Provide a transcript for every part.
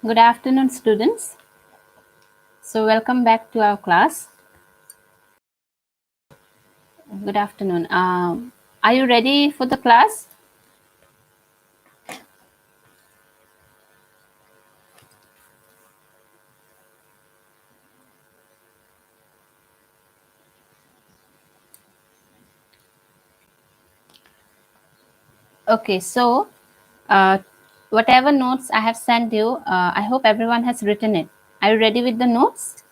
Good afternoon, students. So, welcome back to our class. Good afternoon. Are you ready for the class? Okay, so uh, whatever notes I have sent you, I hope everyone has written it. Are you ready with the notes?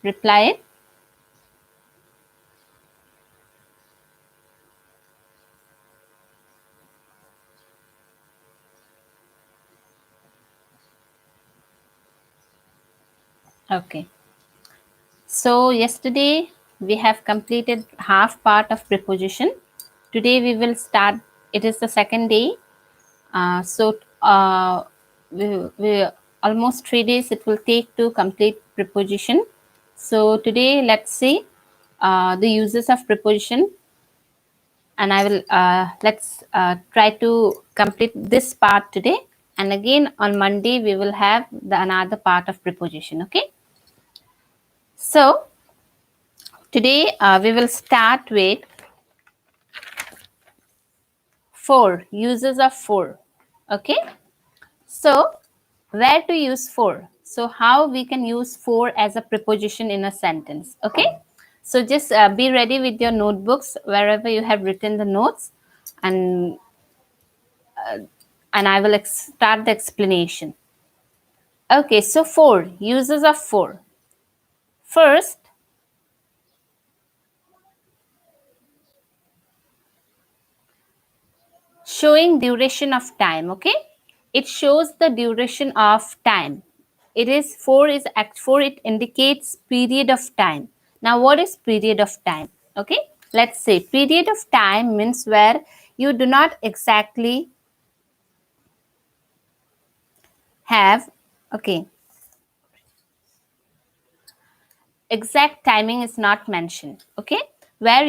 Reply it. Okay. So, yesterday we have completed half part of preposition. Today we will start, it is the second day. So, we almost 3 days it will take to complete preposition. So today let's see the uses of preposition, and I will let's try to complete this part today. And again on Monday we will have the another part of preposition. Okay. So today we will start with for uses of for. Okay. So, where to use for? So, how we can use for as a preposition in a sentence? Okay. So, just be ready with your notebooks wherever you have written the notes, and I will start the explanation. Okay. So, for uses of for. First, showing duration of time. Okay, it shows the duration of time. It is for it indicates period of time. Now what is period of time? Okay, let's say period of time means where you do not exactly have, okay, exact timing is not mentioned. Okay, where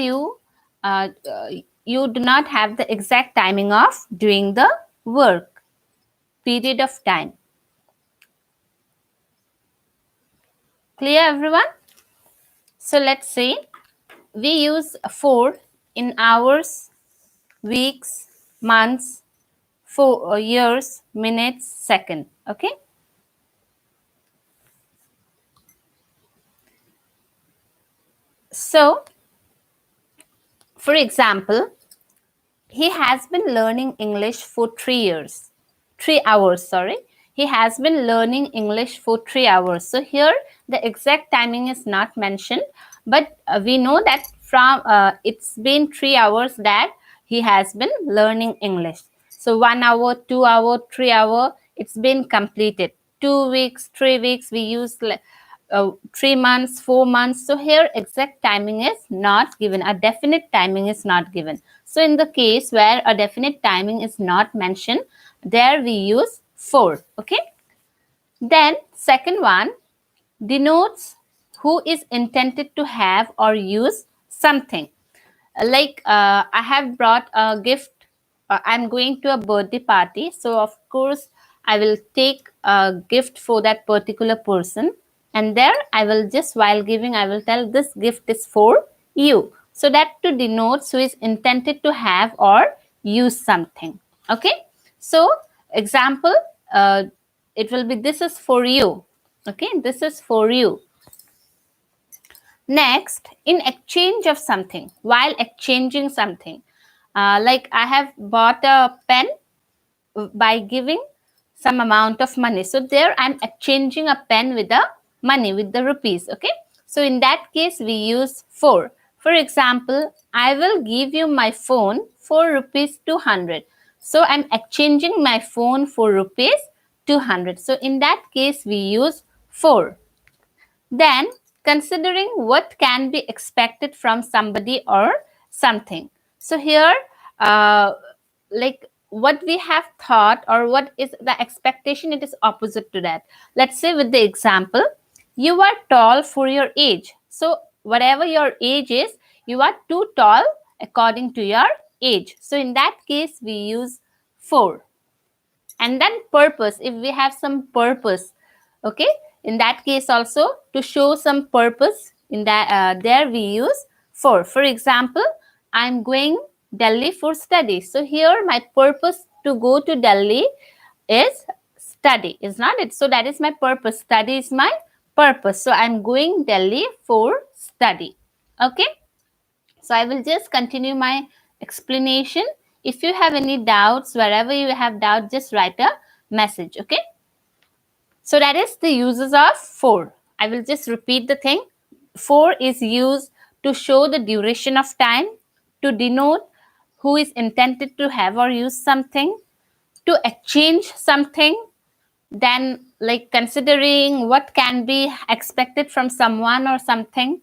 uh, uh, you do not have the exact timing of doing the work. Period of time. Clear, everyone? So let's say we use for in hours, weeks, months, for years, minutes, second. Okay. So, for example, he has been learning English for 3 years. 3 hours, sorry. He has been learning English for 3 hours. So here the exact timing is not mentioned, but we know that from it's been 3 hours that he has been learning English. So 1 hour, 2 hour, 3 hour, it's been completed. 2 weeks, 3 weeks, we use 3 months, 4 months. So here exact timing is not given. A definite timing is not given. So in the case where a definite timing is not mentioned, there we use for. Okay. Then second one denotes who is intended to have or use something. Like I have brought a gift. I'm going to a birthday party, so of course I will take a gift for that particular person, and there I will just, while giving, I will tell this gift is for you, so that to denote who is intended to have or use something. Okay. So example, it will be, this is for you. Okay, this is for you. Next, in exchange of something, while exchanging something, like I have bought a pen by giving some amount of money. So there I'm exchanging a pen with the money, with the rupees. Okay. So in that case, we use for. For example, I will give you my phone for rupees 200. So I'm exchanging my phone for rupees 200. So in that case, we use for. Then, considering what can be expected from somebody or something. So here, like what we have thought or what is the expectation, it is opposite to that. Let's say with the example, you are tall for your age. So whatever your age is, you are too tall according to your age. So in that case, we use for. And then purpose, if we have some purpose, okay, in that case also to show some purpose, in that there we use for example, I'm going Delhi for study. So here my purpose to go to Delhi is study, is not it? So that is my purpose, study is my purpose, so I'm going Delhi for study. Okay, so I will just continue my explanation. If you have any doubts, wherever you have doubt, just write a message. Okay, so that is the uses of for. I will just repeat the thing. For is used to show the duration of time, to denote who is intended to have or use something, to exchange something, then like considering what can be expected from someone or something,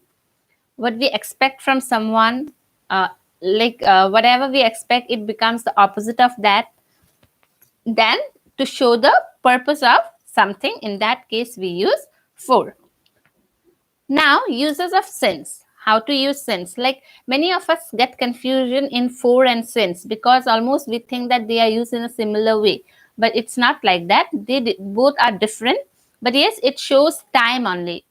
what we expect from someone, whatever we expect, it becomes the opposite of that. Then to show the purpose of something, in that case we use for. Now uses of since. How to use since? Like many of us get confusion in for and since, because almost we think that they are used in a similar way, but it's not like that. They both are different, but yes, it shows time only.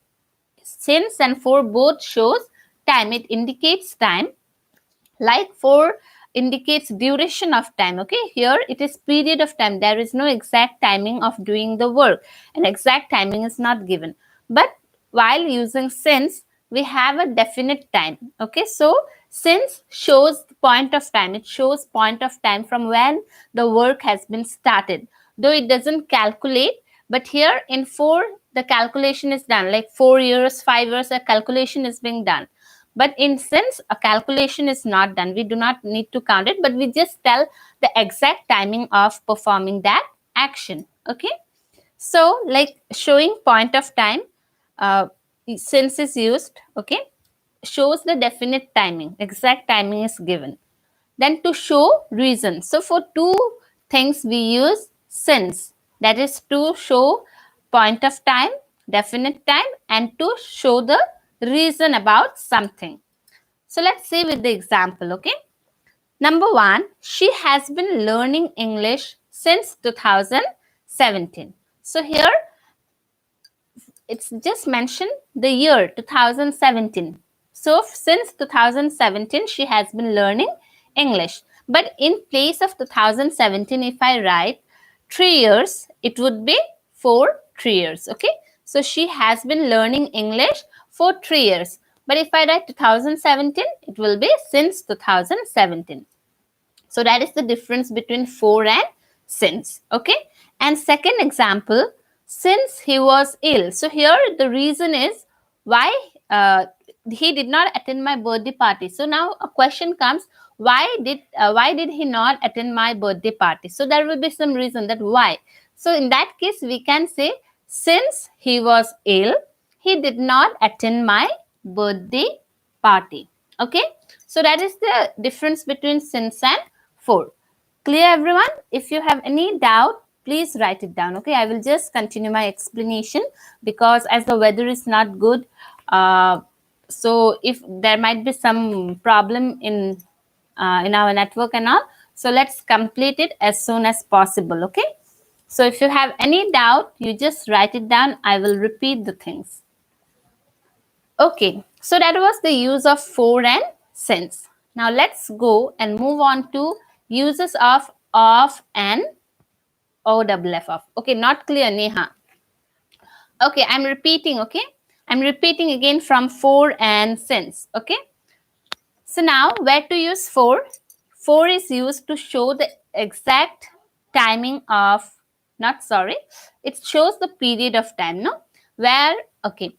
Since and for both shows time, it indicates time. Like for indicates duration of time. Okay, here it is period of time, there is no exact timing of doing the work, and exact timing is not given. But while using since, we have a definite time. Okay, so since shows the point of time, it shows point of time from when the work has been started, though it doesn't calculate. But here in for, the calculation is done, like 4 years, 5 years, a calculation is being done. But in since, a calculation is not done, we do not need to count it, but we just tell the exact timing of performing that action. Okay, so like showing point of time, uh, since is used. Okay, shows the definite timing, exact timing is given. Then to show reason, so for two things we use since, that is to show point of time, definite time, and to show the reason about something. So let's see with the example. Okay, number one, she has been learning English since 2017. So here it's just mentioned the year 2017. So since 2017, she has been learning English. But in place of 2017, if I write 3 years, it would be for 3 years. Okay, so she has been learning English for 3 years. But if I write 2017, it will be since 2017. So that is the difference between for and since. Okay, and second example, since he was ill. So here the reason is why he did not attend my birthday party. So now a question comes, why did he not attend my birthday party? So there will be some reason that why. So in that case we can say, since he was ill, he did not attend my birthday party. Okay, so that is the difference between since and for. Clear, everyone? If you have any doubt, please write it down. Okay, I will just continue my explanation, because as the weather is not good, so if there might be some problem in our network and all, so let's complete it as soon as possible. Okay, so if you have any doubt, you just write it down. I will repeat the things. Okay, so that was the use of for and since. Now let's go and move on to uses of and OFF. Okay, not clear, Neha. Okay, I'm repeating. Okay, I'm repeating again from for and since. Okay, so now where to use for? For is used to show the exact timing of, not sorry, it shows the period of time, no? Where, okay,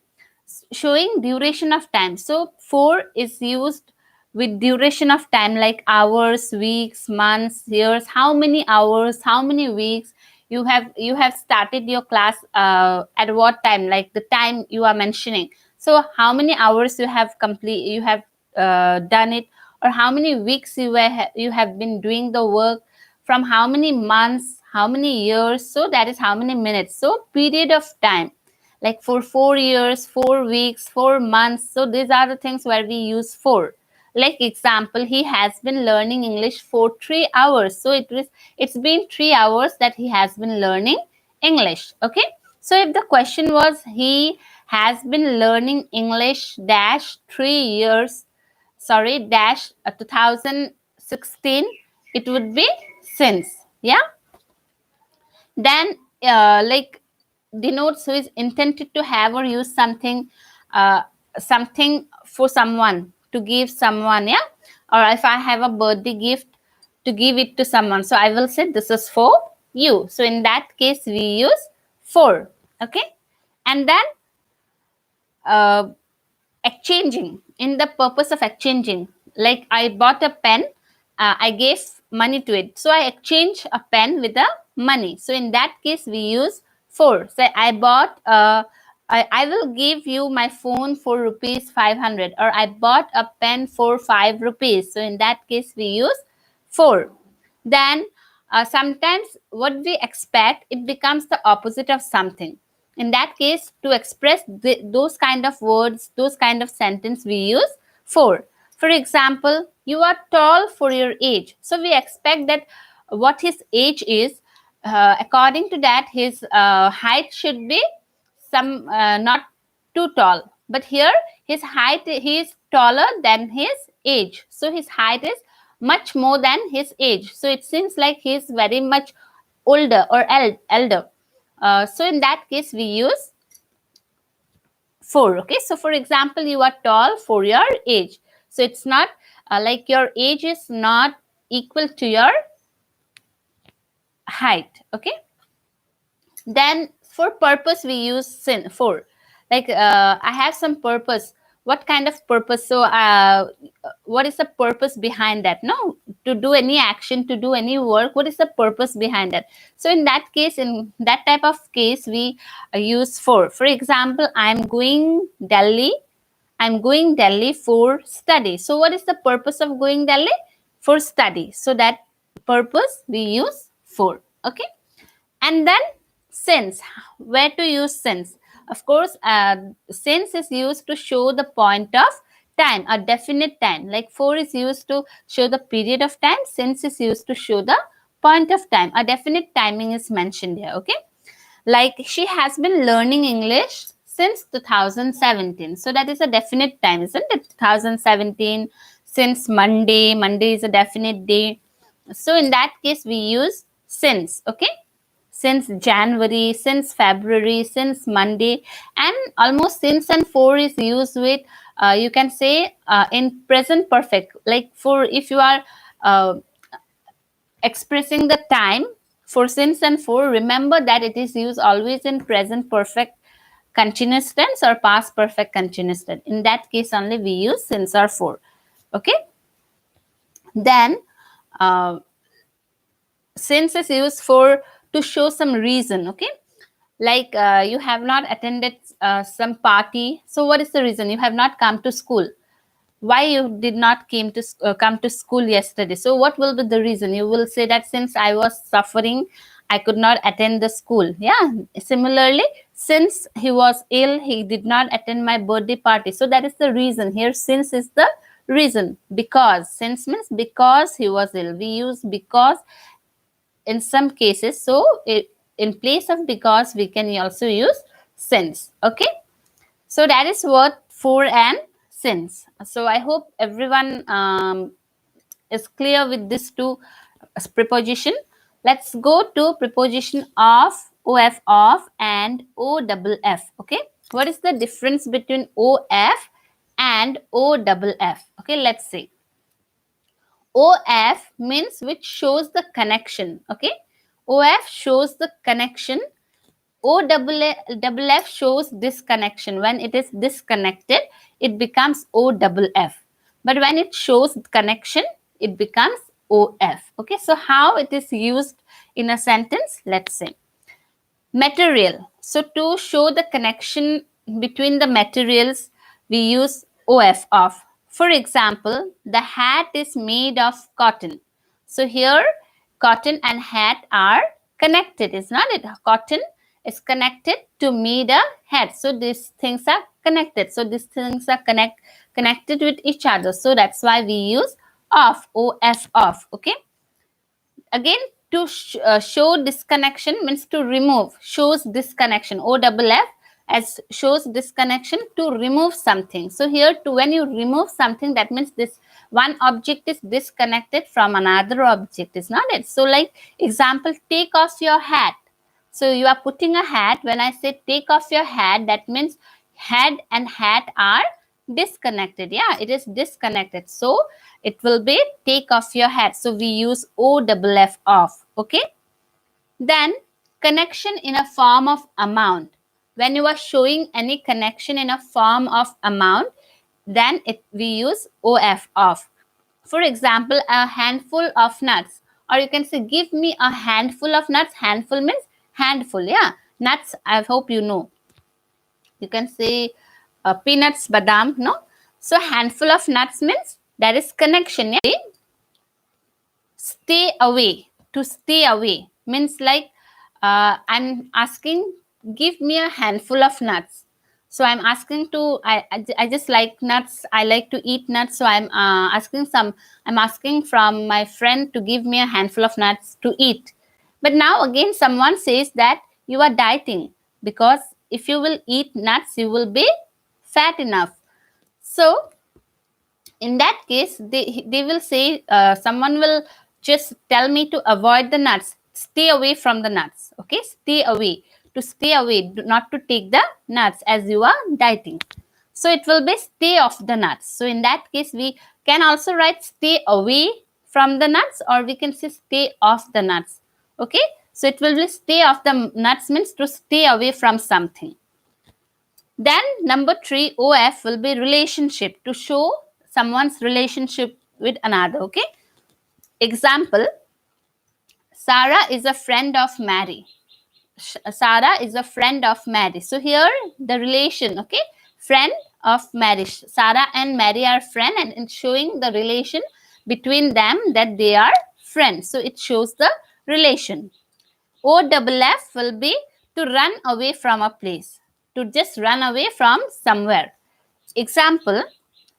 showing duration of time. So for is used with duration of time, like hours, weeks, months, years, how many hours, how many weeks you have started your class, at what time, like the time you are mentioning. So how many hours you have done it, or how many weeks you have been doing the work, from how many months, how many years, so that is how many minutes. So period of time, like for 4 years, 4 weeks, 4 months. So these are the things where we use for. Like example, he has been learning English for 3 hours. So it's been 3 hours that he has been learning English. Okay. So if the question was he has been learning English dash 3 years, dash 2016, it would be since. Yeah. Then like denotes who is intended to have or use something, uh, something for someone, to give someone. Yeah. Or if I have a birthday gift, to give it to someone, so I will say this is for you. So in that case we use for. Okay. And then uh, exchanging, in the purpose of exchanging, like I bought a pen, I gave money to it, so I exchange a pen with the money. So in that case we use for. Say I bought I will give you my phone for rupees 500, or I bought a pen for 5 rupees. So in that case we use for. Then sometimes what we expect, it becomes the opposite of something. In that case, to express those kind of words, those kind of sentence, we use for. For example, you are tall for your age. So we expect that what his age is, according to that his height should be some not too tall. But here his height, he is taller than his age. So his height is much more than his age. So it seems like he is very much older or elder. So in that case we use for. Okay. So for example, you are tall for your age. So it's not like your age is not equal to your height. Okay. Then for purpose we use for. Like I have some purpose. What kind of purpose? So what is the purpose behind that? No, to do any action, to do any work, what is the purpose behind that? So in that case, in that type of case, we use for. For example, I'm going Delhi for study. So what is the purpose of going Delhi? For study. So that purpose we use for. Okay. And then since. Where to use since? Of course, since is used to show the point of time, a definite time. Like for is used to show the period of time. Since is used to show the point of time. A definite timing is mentioned here. Okay. Like she has been learning English since 2017. So that is a definite time, isn't it? 2017, since Monday. Monday is a definite day. So in that case, we use since. Okay. Since January, since February, since Monday, and almost since and for is used with, you can say in present perfect. Like for, if you are expressing the time, for since and for, remember that it is used always in present perfect continuous tense or past perfect continuous tense. In that case only we use since or for. Okay. Then since is used for to show some reason. Okay. Like you have not attended some party. So what is the reason? You have not come to school. Why you did not come to school yesterday? So what will be the reason? You will say that since I was suffering, I could not attend the school. Yeah. Similarly, since he was ill, he did not attend my birthday party. So that is the reason. Here since is the reason. Because since means because he was ill. We use because in some cases. So in place of because, we can also use since. Okay. So that is what for and since. So I hope everyone is clear with these two preposition. Let's go to preposition of, of, and off. Okay. What is the difference between of and off? Okay. Let's see. OF means which shows the connection. Okay. OF shows the connection. OFF shows disconnection. When it is disconnected, it becomes OFF. But when it shows connection, it becomes OF. Okay. So how it is used in a sentence? Let's say material. So to show the connection between the materials, we use OF of. For example, the hat is made of cotton. So here cotton and hat are connected, is not it? Cotton is connected to made a hat. So these things are connected. So these things are connected with each other. So that's why we use off, OF, off. Okay. Again, to show disconnection means to remove, shows disconnection, OFF, as shows disconnection, to remove something. So here, to when you remove something, that means this one object is disconnected from another object, is not it? So like example, take off your hat. So you are putting a hat. When I say take off your hat, that means head and hat are disconnected. Yeah, it is disconnected. So it will be take off your hat. So we use OFF, off. Okay. Then connection in a form of amount. When you are showing any connection in a form of amount, then we use OF, off. For example, a handful of nuts, or you can say give me a handful of nuts. Handful means handful. Yeah, nuts, I hope you know. You can say peanuts, badam, no? So handful of nuts means there is connection. Yeah? Stay away. To stay away means like I'm asking, give me a handful of nuts. So I'm asking to, I just like nuts. I like to eat nuts. So I'm asking from my friend to give me a handful of nuts to eat. But now again, someone says that you are dieting, because if you will eat nuts, you will be fat enough. So in that case, they will say, someone will just tell me to avoid the nuts. Stay away from the nuts. Okay, stay away. To stay away, not to take the nuts as you are dieting. So it will be stay off the nuts. So in that case, we can also write stay away from the nuts, or we can say stay off the nuts. Okay, so it will be stay off the nuts means to stay away from something. Then number 3, OF, will be relationship, to show someone's relationship with another. Okay, example, Sarah is a friend of Mary. Sarah is a friend of Mary. So here the relation, okay, friend of Mary. Sarah and Mary are friends, and it's showing the relation between them, that they are friends. So it shows the relation. OFF will be to run away from a place, to just run away from somewhere. Example,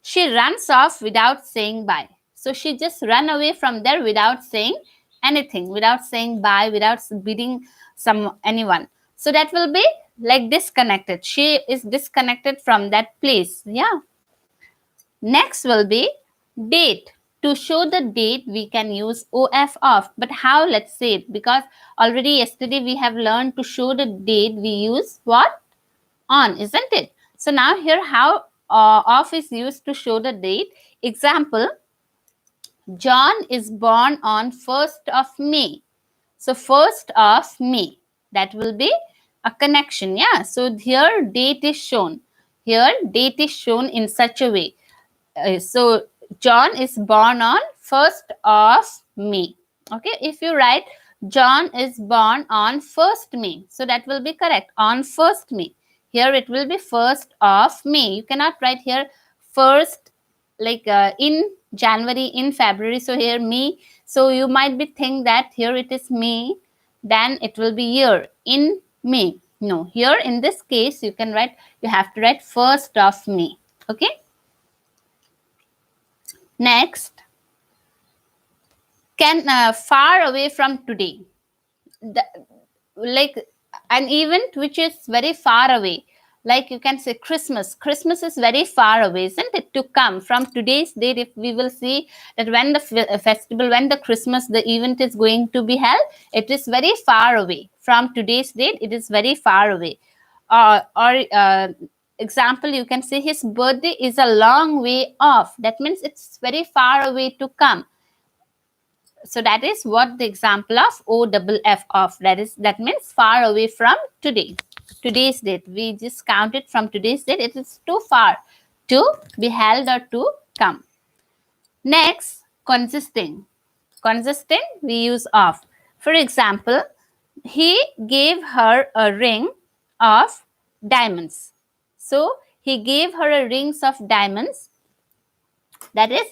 she runs off without saying bye. So she just ran away from there without saying anything, without saying bye, without bidding anyone. So that will be like disconnected. She is disconnected from that place. Yeah. Next will be date. To show the date, we can use OF, off. But how? Let's say it. Because already yesterday we have learned to show the date, we use what? On, isn't it? So now here how off is used to show the date. Example, John is born on 1st of May. So 1st of May, that will be a connection. Yeah. So here date is shown. Here date is shown in such a way. So John is born on 1st of May. Okay. If you write John is born on 1st May, so that will be correct. On 1st May. Here it will be 1st of May. You cannot write here 1st like in January, in February. So here May. So you might be think that here it is May, then it will be year in May. No, here in this case you can write, you have to write 1st of May. Okay. Next, can far away from today. Like an event which is very far away, like you can say Christmas. Christmas is very far away, isn't it, to come from today's date. If we will see that when the festival, when the Christmas, the event is going to be held, it is very far away from today's date. It is very far away. Example, you can say his birthday is a long way off. That means it's very far away to come. So that is what the example of OFF, off. That means far away from today. Today's date. We just count it from today's date. It is too far to be held or to come. Next, consisting. Consisting, we use of. For example, he gave her a ring of diamonds. So he gave her a rings of diamonds. That is,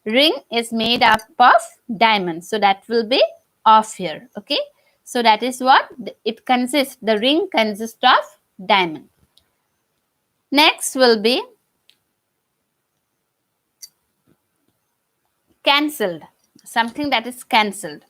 ring is made up of diamonds. So that will be of here. Okay. So that is what it consists. The ring consists of diamond. Next will be cancelled, something that is cancelled.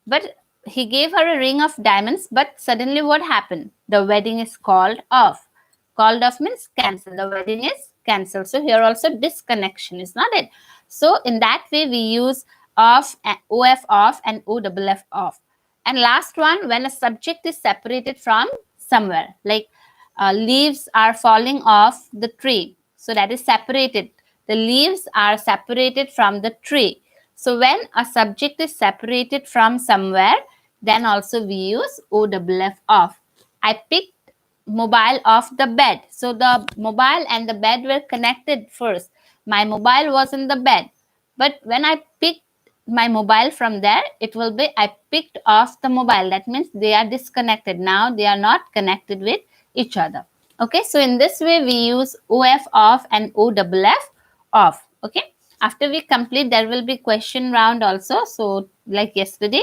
But he gave her a ring of diamonds, but suddenly what happened? The wedding is called off. Called off means cancelled. The wedding is cancelled. So here also disconnection, is not it? So in that way we use off, OF off and OFF off. And last one, when a subject is separated from somewhere, like leaves are falling off the tree. So that is separated. The leaves are separated from the tree. So when a subject is separated from somewhere, then also we use OFF off. I picked mobile off the bed. So the mobile and the bed were connected first. My mobile was in the bed. But when I picked my mobile from there, it will be I picked off the mobile. That means they are disconnected. Now they are not connected with each other. Okay, so in this way we use OF off and OFF off. Okay, after we complete, there will be question round also, so like yesterday.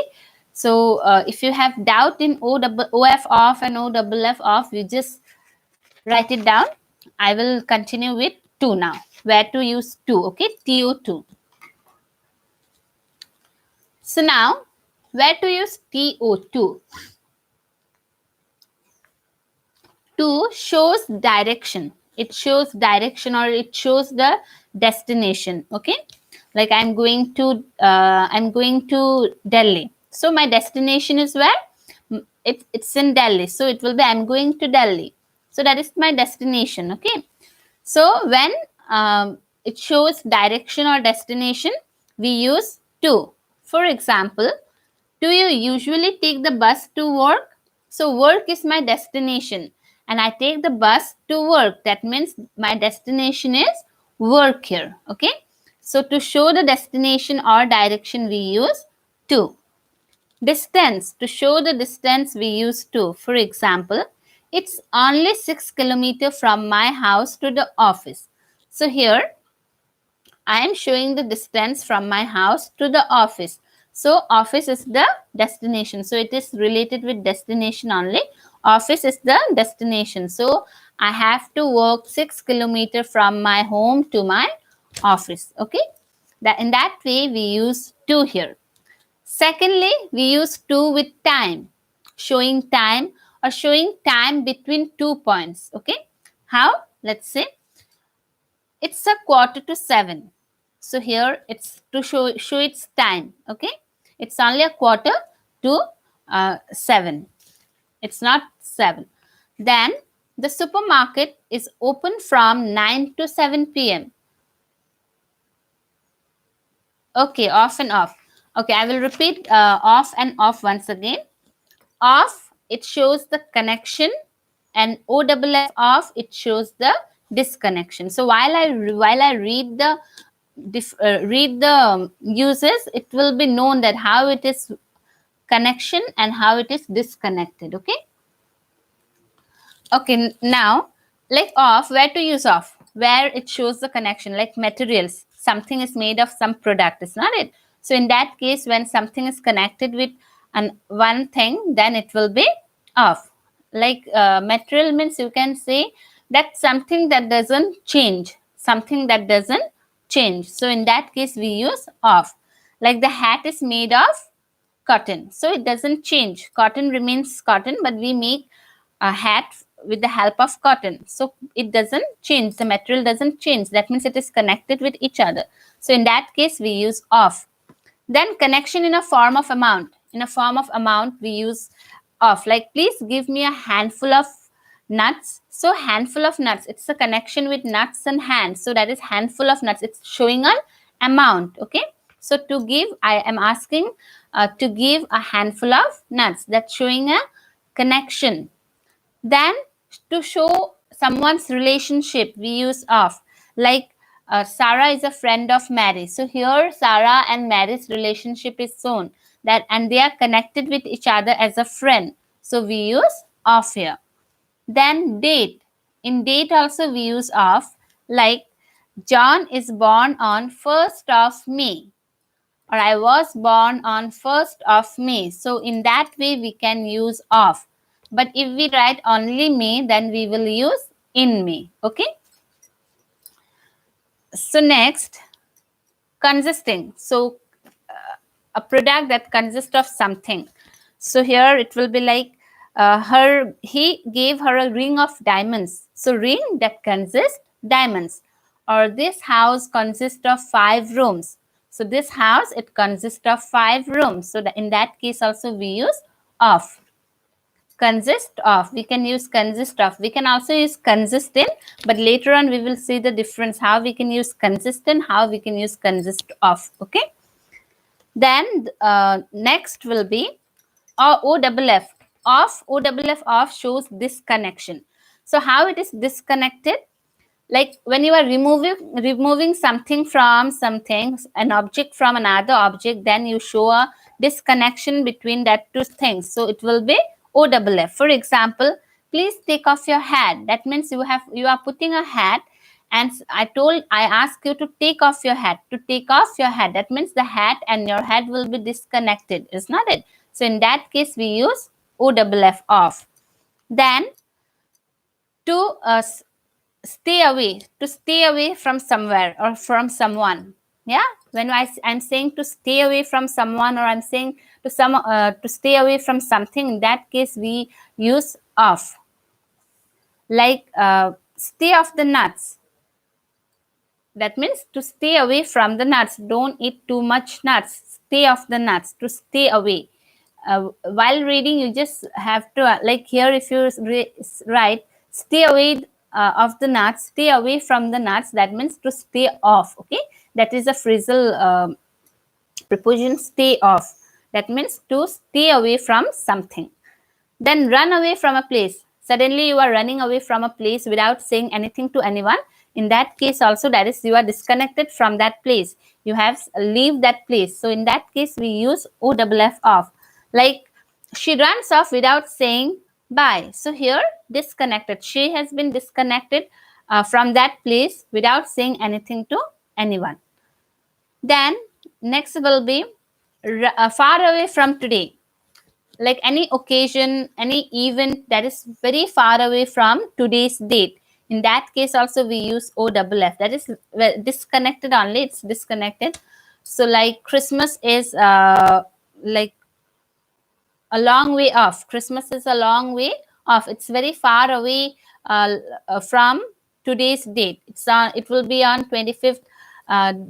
So if you have doubt in OF off and OFF off, you just write it down. I will continue with 2 now. Where to use 2? Okay, TO2. So now, where to use TO2? 2 shows direction. It shows direction, or it shows the destination. Okay, like I'm going to Delhi. So my destination is where? It's in Delhi. So it will be I'm going to Delhi. So that is my destination. Okay. So when it shows direction or destination, we use to. For example, do you usually take the bus to work? So work is my destination and I take the bus to work. That means my destination is work here. Okay. So to show the destination or direction, we use to. Distance. To show the distance, we use to. For example, it's only 6 kilometers from my house to the office. So here, I am showing the distance from my house to the office. So office is the destination. So it is related with destination only. Office is the destination. So I have to walk 6 kilometers from my home to my office. Okay. In that way, we use to here. Secondly, we use to with time, showing time or showing time between 2 points. Okay. How? Let's say it's a 6:45. So here it's to show its time. Okay. It's only a 6:45. It's not 7. Then the supermarket is open from 9 to 7 p.m. Okay, off and off. Okay, I will repeat off and off once again. Off, it shows the connection, and OFF off, it shows the disconnection. So while I read the uses, it will be known that how it is connection and how it is disconnected. Okay. Okay, now like off, where to use off? Where it shows the connection, like materials. Something is made of some product, is not it? So in that case, when something is connected with one thing, then it will be off. Like material means you can say that something that doesn't change. Something that doesn't change. So in that case, we use off. Like the hat is made of cotton. So it doesn't change. Cotton remains cotton, but we make a hat with the help of cotton. So it doesn't change. The material doesn't change. That means it is connected with each other. So in that case, we use off. Then connection in a form of amount. In a form of amount, we use off. Like, please give me a handful of nuts. So handful of nuts. It's a connection with nuts and hands. So that is handful of nuts. It's showing an amount. Okay. So to give, I am asking to give a handful of nuts. That's showing a connection. Then to show someone's relationship, we use of. Like Sarah is a friend of Mary. So here Sarah and Mary's relationship is shown, that and they are connected with each other as a friend. So we use of here. Then date. In date also we use of. Like John is born on 1st of May. Or I was born on 1st of May. So in that way we can use of. But if we write only May, then we will use in May. Okay. So next, consisting. So a product that consists of something. So here it will be like he gave her a ring of diamonds. So ring that consists diamonds. Or this house consists of 5 rooms. So this house, it consists of 5 rooms. So in that case also we use of. Consist of, we can use consist of. We can also use consistent, but later on we will see the difference, how we can use consistent, how we can use consist of. Okay. Then next will be OFF. Off shows disconnection. So how it is disconnected? Like when you are removing something from something, an object from another object, then you show a disconnection between that two things. So it will be OFF. For example, please take off your hat. That means you are putting a hat, and I ask you to take off your hat. To take off your hat, that means the hat and your head will be disconnected, is not it? So in that case we use OFF, off. Then to stay away from somewhere or from someone. Yeah, when I'm saying to stay away from someone, or I'm saying to stay away from something, in that case we use off. Like stay off the nuts. That means to stay away from the nuts. Don't eat too much nuts. Stay off the nuts. To stay away. While reading, you just have to, like here, if you write, stay away of the nuts, stay away from the nuts, that means to stay off. Okay, that is a phrasal preposition, stay off. That means to stay away from something. Then run away from a place. Suddenly you are running away from a place without saying anything to anyone. In that case also, that is, you are disconnected from that place. You have leave that place. So in that case, we use OFF, off. Like she runs off without saying bye. So here, disconnected. She has been disconnected from that place without saying anything to anyone. Then next will be far away from today. Like any occasion, any event that is very far away from today's date. In that case also we use OFF. That is disconnected only. It's disconnected. So like Christmas is like a long way off. Christmas is a long way off. It's very far away from today's date. It will be on 25th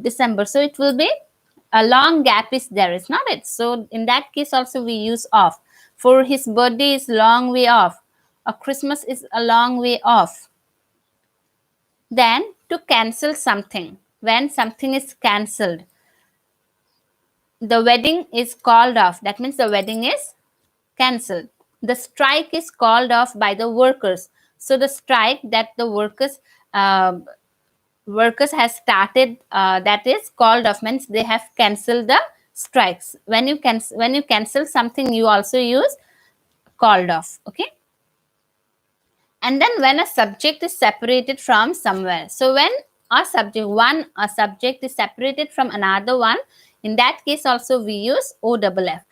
December. So it will be a long gap is there, is not it? So in that case also we use off. For his birthday is long way off. A Christmas is a long way off. Then to cancel something. When something is cancelled, the wedding is called off. That means the wedding is cancelled. The strike is called off by the workers. So the strike that the workers has started, that is called off, means they have cancelled the strikes. When you cancel something, you also use called off. Okay. And then when a subject is separated from somewhere. So when a subject is separated from another one, in that case also we use OFF.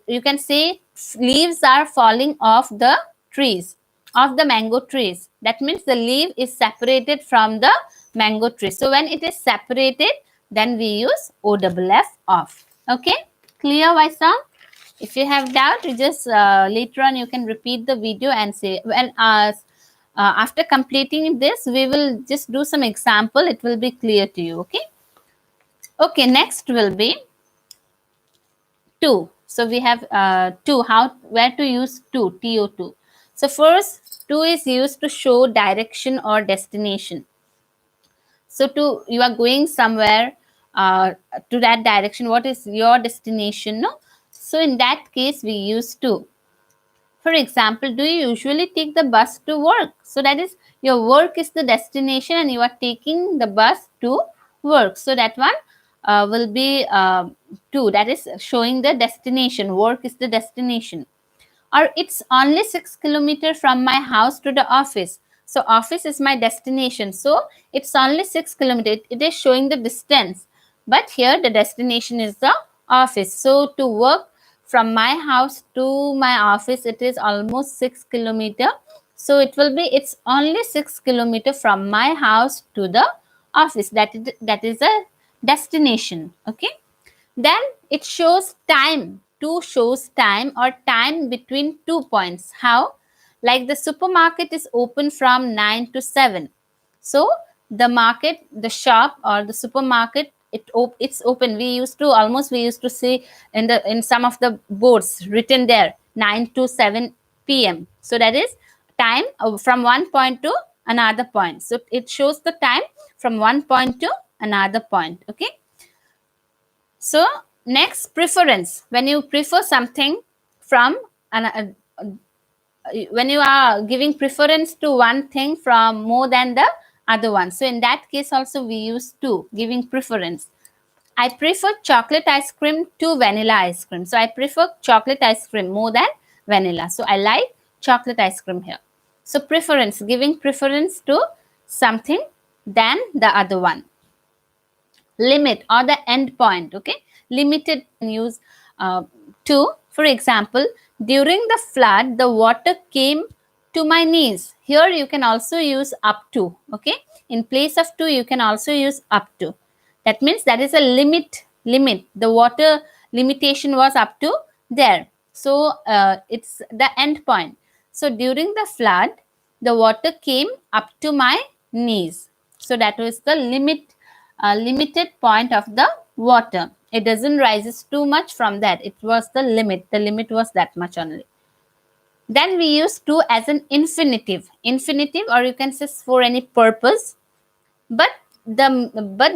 You can say leaves are falling off the trees, of the mango trees. That means the leaf is separated from the mango tree. So when it is separated, then we use OFF, off. Okay, clear, Vaisam? If you have doubt, you just later on you can repeat the video and say, well, after completing this, we will just do some example. It will be clear to you. Okay. Okay, next will be to. So we have to, where to use to, TO2. So first, to is used to show direction or destination. So you are going somewhere to that direction. What is your destination? No. So in that case, we use to. For example, do you usually take the bus to work? So that is, your work is the destination and you are taking the bus to work. So that one will be to. That is showing the destination. Work is the destination. Or it's only 6 kilometers from my house to the office. So office is my destination. So it's only 6 kilometers. It is showing the distance. But here the destination is the office. So to work from my house to my office, it is almost 6 kilometers. So it will be, it's only 6 kilometers from my house to the office. That is a destination. Okay, then it shows time. To shows time or time between 2 points. How? Like the supermarket is open from 9 to 7. So the market, the shop or the supermarket, it's open. We used to see in some of the boards written there 9 to 7 p.m. So that is time from one point to another point. So it shows the time from one point to another point. Okay. So next, preference. When you prefer something from when you are giving preference to one thing from more than the other one. So in that case also we use to, giving preference. I prefer chocolate ice cream to vanilla ice cream. So I prefer chocolate ice cream more than vanilla. So I like chocolate ice cream here. So preference, giving preference to something than the other one. Limit or the end point. Okay, limited use to. For example, during the flood the water came to my knees. Here you can also use up to. Okay, in place of to you can also use up to. That means that is a limit. The water limitation was up to there. So it's the end point. So during the flood the water came up to my knees. So that was the limited point of the water. It doesn't rises too much from that. It was the limit. The limit was that much only. Then we use to as an infinitive. Infinitive, or you can say for any purpose. But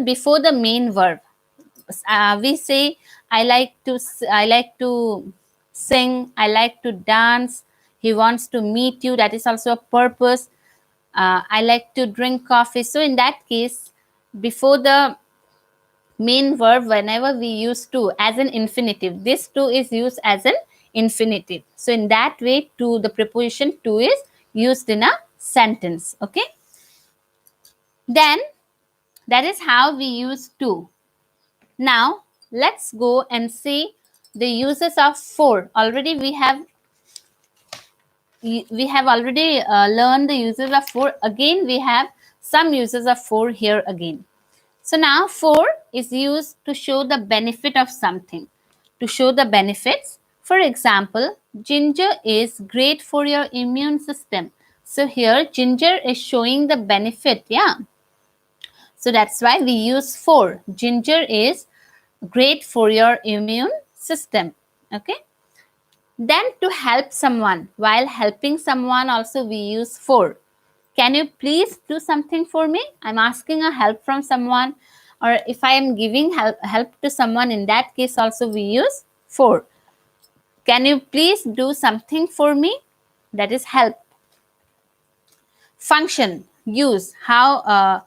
before the main verb, we say I like to sing. I like to dance. He wants to meet you. That is also a purpose. I like to drink coffee. So in that case, before the main verb, whenever we use to as an infinitive, this to is used as an infinitive. So in that way, to, the preposition to, is used in a sentence. Okay, then that is how we use to. Now let's go and see the uses of for. Already we have already learned the uses of for. Again we have some uses of for here again. So now for is used to show the benefit of something, to show the benefits. For example, ginger is great for your immune system. So here ginger is showing the benefit. Yeah, so that's why we use for. Ginger is great for your immune system. Okay, then to help someone, while helping someone also we use for. Can you please do something for me? I'm asking a help from someone, or if I am giving help to someone, in that case also we use for. Can you please do something for me? That is help. Function, use, how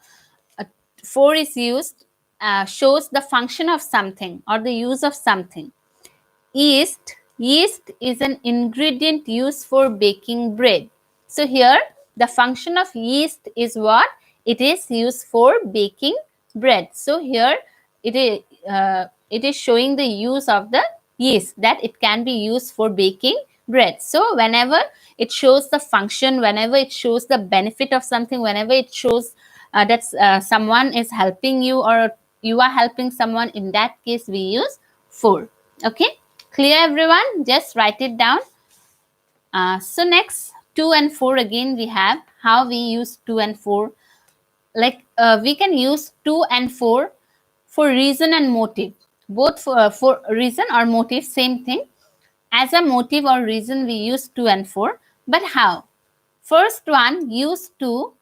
for is used, shows the function of something or the use of something. Yeast is an ingredient used for baking bread. So here the function of yeast is what? It is used for baking bread. So here it is showing the use of the yeast, that it can be used for baking bread. So whenever it shows the function, whenever it shows the benefit of something, whenever it shows that someone is helping you or you are helping someone, in that case we use for. Okay, clear everyone? Just write it down. So next, to and for, again we have how we use to and for. Like we can use to and for reason and motive. Both for reason or motive, same thing. As a motive or reason we use to and for. But how? First one, use to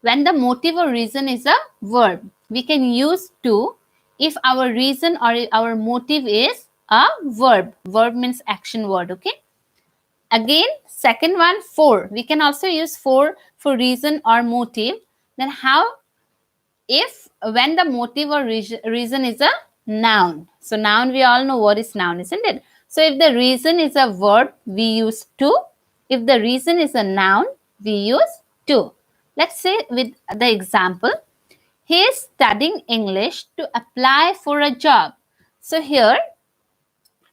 when the motive or reason is a verb. We can use to if our reason or our motive is a verb. Verb means action word. Okay. Again, second one, for. We can also use for reason or motive. Then how? If when the motive or reason is a noun. So noun, we all know what is noun, isn't it? So if the reason is a verb, we use to. If the reason is a noun, we use to. Let's say with the example, he is studying English to apply for a job. So here,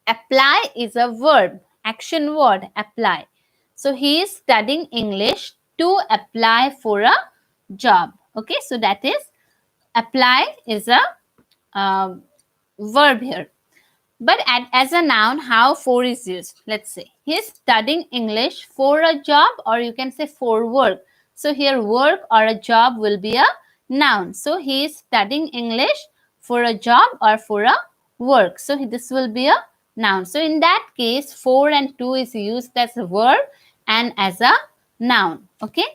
apply is a verb, action word, apply. So he is studying English to apply for a job. Okay, so that is apply is a verb here. But as a noun, how for is used? Let's say he is studying English for a job, or you can say for work. So here work or a job will be a noun. So he is studying English for a job or for a work. So this will be a noun. So in that case, for and to is used as a verb and as a noun. Okay.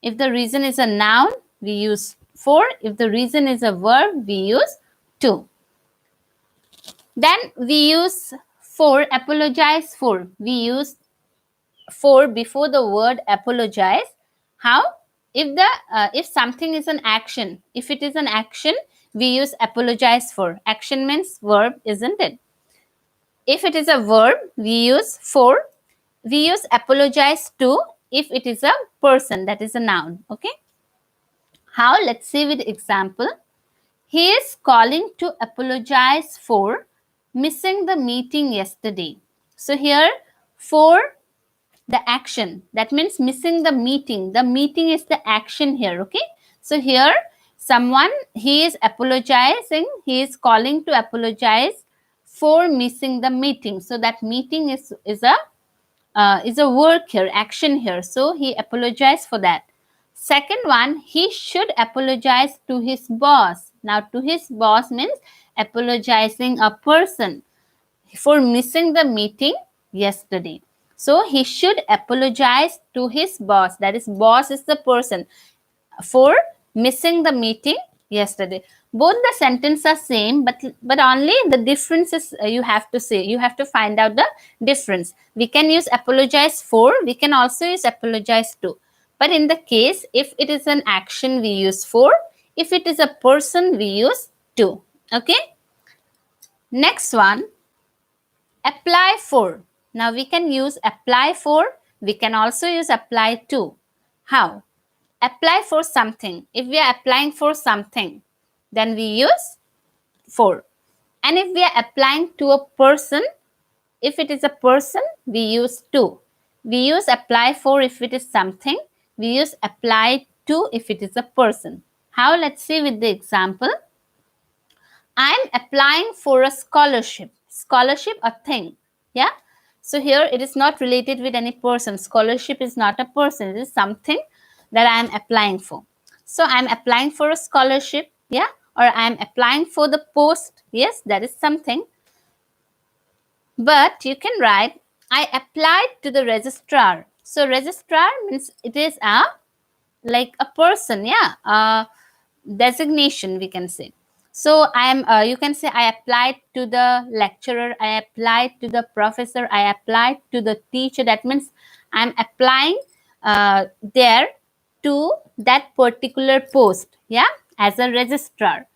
If the reason is a noun, we use for. If the reason is a verb, we use to. Then we use for, apologize for. We use for before the word apologize. How? If something is an action, if it is an action, we use apologize for. Action means verb, isn't it? If it is a verb, we use for. We use apologize to if it is a person, that is a noun. Okay. How? Let's see with example. He is calling to apologize for missing the meeting yesterday. So here, for the action, that means missing the meeting. The meeting is the action here, okay? So here, he is apologizing, he is calling to apologize for missing the meeting. So that meeting is a work here, action here. So he apologized for that. Second one, he should apologize to his boss. Now, to his boss means apologizing a person for missing the meeting yesterday. So, he should apologize to his boss. That is, boss is the person, for missing the meeting yesterday. Both the sentences are same, but only the difference is you have to say. You have to find out the difference. We can use apologize for. We can also use apologize to. But in the case, if it is an action, we use for. If it is a person, we use to. Okay. Next one, apply for. Now we can use apply for. We can also use apply to. How? Apply for something. If we are applying for something, then we use for. And if we are applying to a person, if it is a person, we use to. We use apply for if it is something. We use apply to if it is a person. How? Let's see with the example. I am applying for a scholarship. Scholarship, a thing. Yeah. So here it is not related with any person. Scholarship is not a person. It is something that I am applying for. So I am applying for a scholarship. Yeah. Or I am applying for the post. Yes, that is something. But you can write, I applied to the registrar. So registrar means it is like a person. Yeah. A designation, we can say. So you can say I applied to the lecturer, I applied to the professor, I applied to the teacher. That means I'm applying there to that particular post, yeah, as a registrar.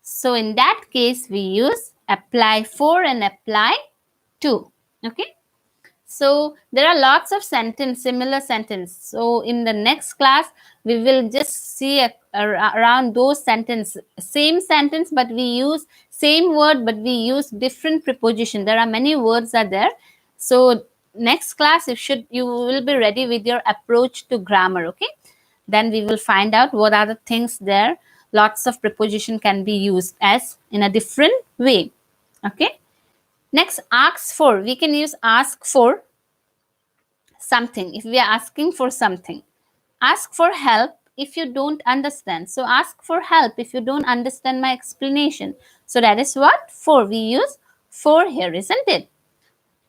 So in that case, we use apply for and apply to. Okay. So there are lots of similar sentence. So in the next class, we will just see around those same sentence, but we use same word, but we use different preposition. There are many words are there. So next class, you will be ready with your approach to grammar. Okay. Then we will find out what are the things there. Lots of preposition can be used as in a different way. Okay. Next, ask for. We can use ask for something if we are asking for something. Ask for help if you don't understand. So ask for help if you don't understand my explanation. So that is what for. We use for here, isn't it?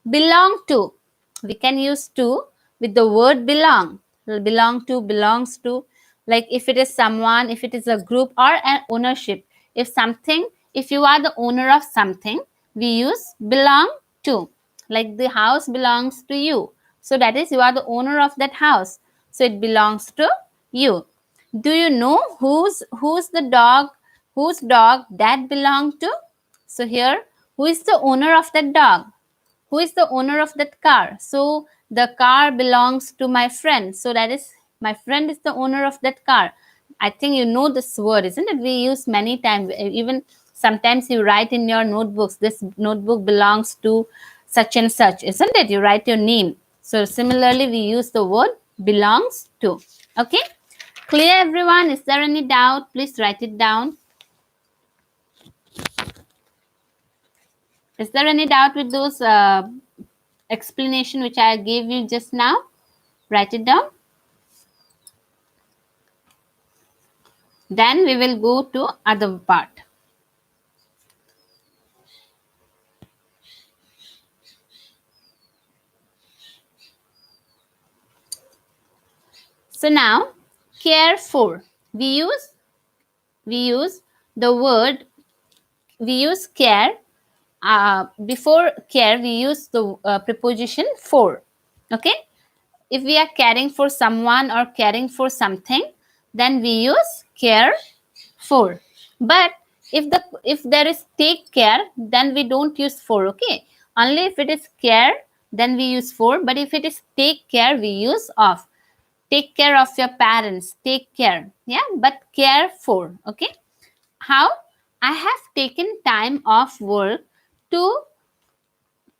Belong to. We can use to with the word belong. Belong to, belongs to. Like if it is someone, if it is a group or an ownership. If you are the owner of something, we use belong to. Like the house belongs to you. So that is you are the owner of that house. So it belongs to you. Do you know whose dog that belong to? So here, who is the owner of that dog? Who is the owner of that car? So the car belongs to my friend. So that is my friend is the owner of that car. I think you know this word, isn't it? We use many times. Even sometimes you write in your notebooks, this notebook belongs to such and such, isn't it? You write your name. So similarly, we use the word belongs to. Okay. Clear, everyone? Is there any doubt? Please write it down. Is there any doubt with those explanation which I gave you just now? Write it down. Then we will go to other part. So now, care for. We use the word. We use care. Before care, we use the preposition for. Okay. If we are caring for someone or caring for something, then we use care for. But if there is take care, then we don't use for. Okay. Only if it is care, then we use for. But if it is take care, we use of. Take care of your parents. Take care. Yeah. But care for. Okay. How? I have taken time off work to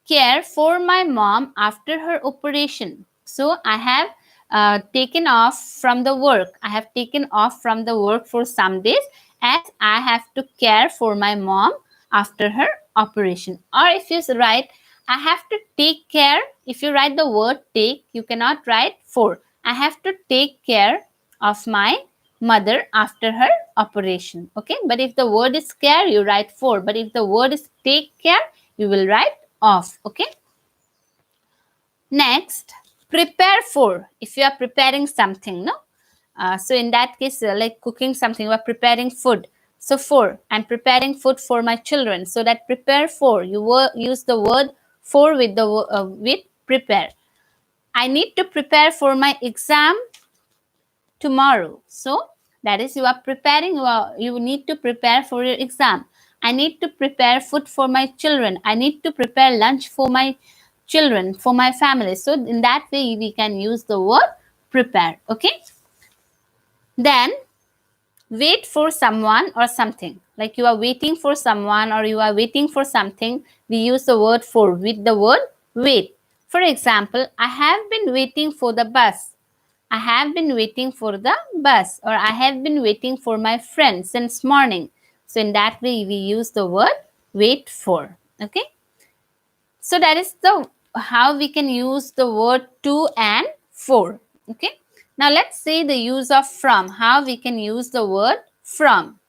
care for my mom after her operation. So I have taken off from the work. I have taken off from the work for some days as I have to care for my mom after her operation. Or if you write, I have to take care. If you write the word take, you cannot write for. I have to take care of my mother after her operation. Okay. But if the word is care, you write for. But if the word is take care, you will write of. Okay. Next, prepare for. If you are preparing something, no. So in that case, like cooking something, you are preparing food. So for, I'm preparing food for my children. So that prepare for, you use the word for with the with prepare. I need to prepare for my exam tomorrow. So that is, you are preparing. You need to prepare for your exam. I need to prepare food for my children. I need to prepare lunch for my children, for my family. So in that way, we can use the word prepare. Okay. Then wait for someone or something. Like you are waiting for someone or you are waiting for something. We use the word for with the word wait. For example, I have been waiting for the bus. I have been waiting for the bus, or I have been waiting for my friend since morning. So in that way, we use the word wait for. Okay. So that is the how we can use the word to and for. Okay. Now let's see the use of from. How we can use the word from.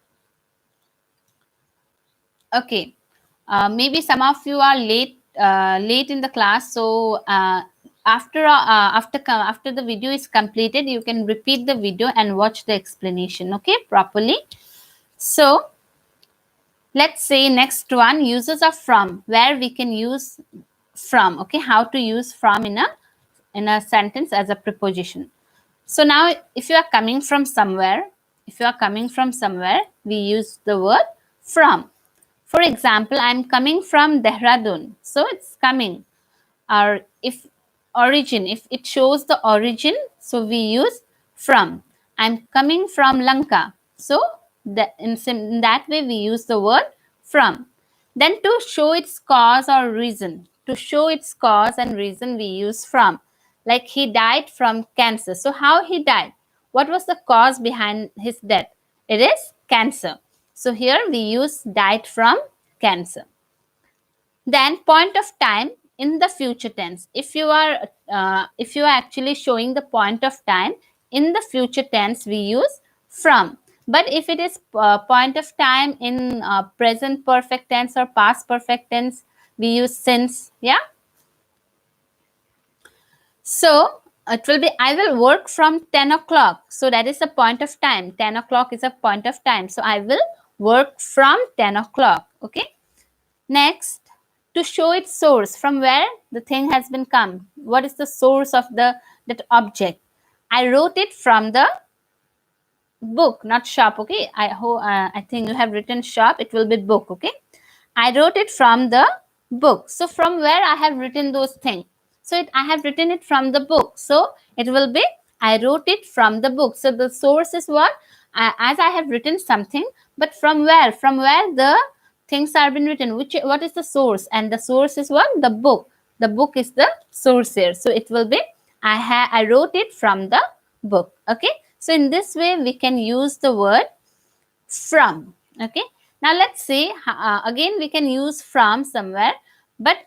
Okay. Maybe some of you are late in the class. So after the video is completed, you can repeat the video and watch the explanation. Okay, properly. So let's say next one, uses of from, where we can use from. Okay, how to use from in a sentence as a preposition. So now if you are coming from somewhere, we use the word from. For example, I'm coming from Dehradun. So it's coming. Or if origin, if it shows the origin, so we use from. I'm coming from Lanka. So in that way, we use the word from. Then to show its cause or reason. To show its cause and reason, we use from. Like he died from cancer. So how he died? What was the cause behind his death? It is cancer. So here we use died from cancer. Then point of time in the future tense. If you are actually showing the point of time in the future tense, we use from. But if it is point of time in present perfect tense or past perfect tense, we use since. Yeah. So it will be, I will work from 10 o'clock. So that is a point of time. 10 o'clock is a point of time. So I will work from 10 o'clock. Okay. Next, to show its source, from where the thing has been come. What is the source of that object? I wrote it from the book, not shop. Okay. I think you have written shop. It will be book. Okay. I wrote it from the book. So from where I have written those things? So I have written it from the book. So it will be, I wrote it from the book. So the source is what? As I have written something, but from where? From where the things are been written. What is the source? And the source is what? The book. The book is the source here. So it will be, I wrote it from the book. Okay. So in this way, we can use the word from. Okay. Now let's see, again we can use from somewhere, but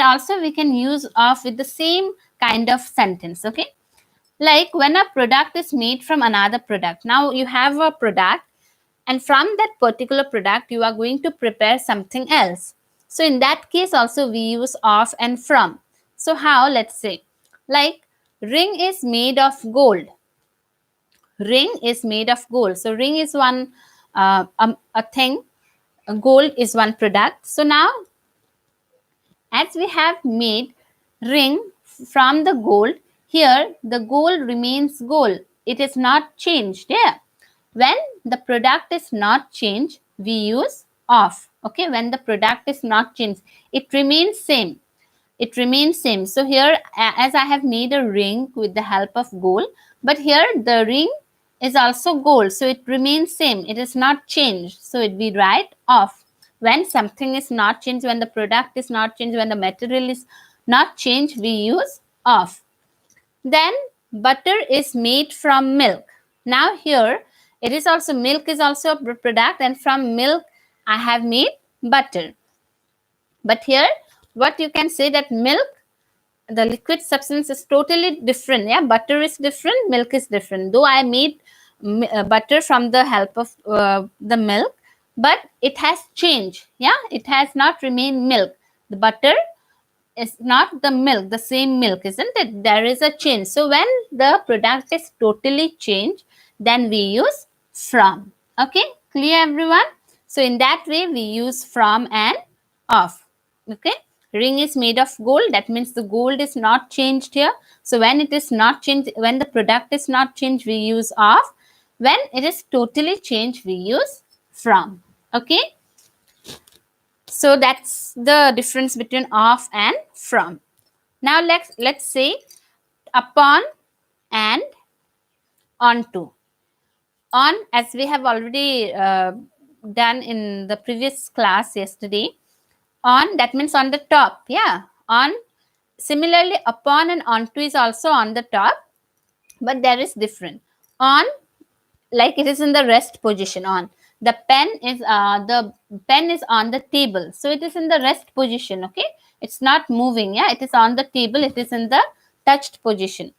also we can use of with the same kind of sentence. Okay, like when a product is made from another product. Now you have a product, and from that particular product you are going to prepare something else. So in that case also we use of and from. So how? Let's say, like, ring is made of gold. Ring is made of gold. So ring is one a thing, gold is one product. So now, as we have made ring from the gold, here the gold remains gold. It is not changed. Yeah. When the product is not changed, we use of. Okay. When the product is not changed, it remains same. It remains same. So here, as I have made a ring with the help of gold, but here the ring is also gold, so it remains same. It is not changed. So it we write of. When something is not changed, when the product is not changed, when the material is not changed, we use of. Then butter is made from milk. Now here it is also, milk is also a product, and from milk I have made butter. But here what you can say, that milk, the liquid substance, is totally different. Yeah, butter is different, milk is different. Though I made butter from the help of the milk, but it has changed. Yeah, it has not remained milk. The butter is not the milk, the same milk, isn't it? There is a change. So when the product is totally changed, then we use from. Okay, clear everyone? So in that way we use from and of. Okay, ring is made of gold. That means the gold is not changed here. So when it is not changed, when the product is not changed, we use of. When it is totally changed, we use from. Okay, so that's the difference between of and from. Now let's say upon and onto. On, as we have already done in the previous class yesterday. On, that means on the top. Yeah, on. Similarly, upon and onto is also on the top, but there is different. On, like it is in the rest position. On, the pen is on the table, so it is in the rest position. Okay, it's not moving. Yeah, it is on the table, it is in the touched position.